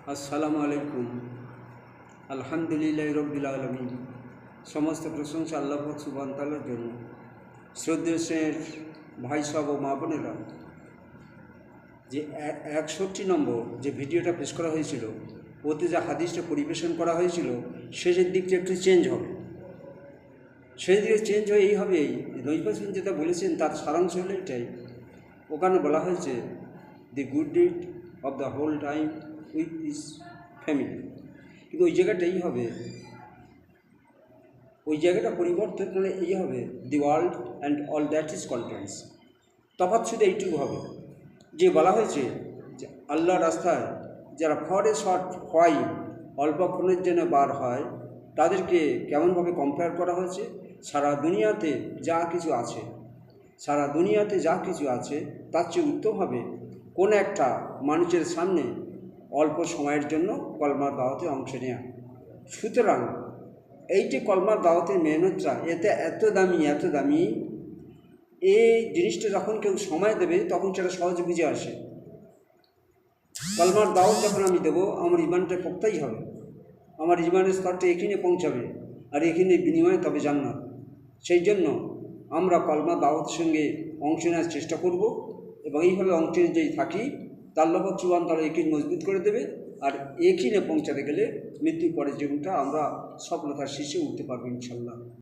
আসসালামু আলাইকুম। আলহামদুলিল্লাহ রব্বিল আলামিন। সমস্ত প্রশংসা আল্লাহ পাক সুবহানাহু ওয়া তাআলার জন্য। শ্রদ্ধেয় ভাই সব ও মা বোনেরা, যে 61 নম্বর যে ভিডিওটা পেশ করা হয়েছিল, ওতে যা হাদিসটা পরিবেশন করা হয়েছিল শেষের দিকটা একটু চেঞ্জ হবে। সেই দিকে চেঞ্জ হয়ে এই হবেই, নবী পাক যেটা বলেছেন তার সারাংশ হলো এটাই। ওখানে বলা হয়েছে the good deed of the whole time with his family, কিন্তু ওই জায়গাটাই হবে, ওই জায়গাটা পরিবর্তন করে এই হবে the world and all that is contents. তফাৎ শুধু এইটুকু হবে যে বলা হয়েছে যে আল্লাহ রাস্তায় যারা ফরে শর্ট হয় অল্পক্ষণের জন্য বার হয়, তাদেরকে কেমনভাবে কম্পেয়ার করা হয়েছে। সারা দুনিয়াতে যা কিছু আছে, সারা দুনিয়াতে যা কিছু আছে তার চেয়ে উত্তম হবে কোনো একটা মানুষের সামনে অল্প সময়ের জন্য কলমার দাওয়াতে অংশ নেওয়া। সুতরাং এই যে কলমার দাওয়াতের মেহনতটা, এতে এত দামি, এই জিনিসটা যখন কেউ সময় দেবে তখন সেটা সহজে বুঝে আসে। কলমার দাওয়াত যখন আমি দেবো, আমার ইমানটা পোক্তাই হবে, আমার ইমানের স্তরটা এখানে পৌঁছাবে, আর এখানে বিনিময়ে তবে জান্নাত। সেই জন্য আমরা কলমা দাওয়াতের সঙ্গে অংশ নেওয়ার চেষ্টা করব, এবং এইভাবে অংশ নিয়ে যেই থাকি তার আল্লাহ পাক সুবহানাহু ওয়া তাআলা একিন মজবুত করে দেবে। আর একিনে পৌঁছাতে গেলে মৃত্যুর পরের জীবনটা আমরা সফলতার শীর্ষে উঠতে পারবো ইনশাল্লাহ।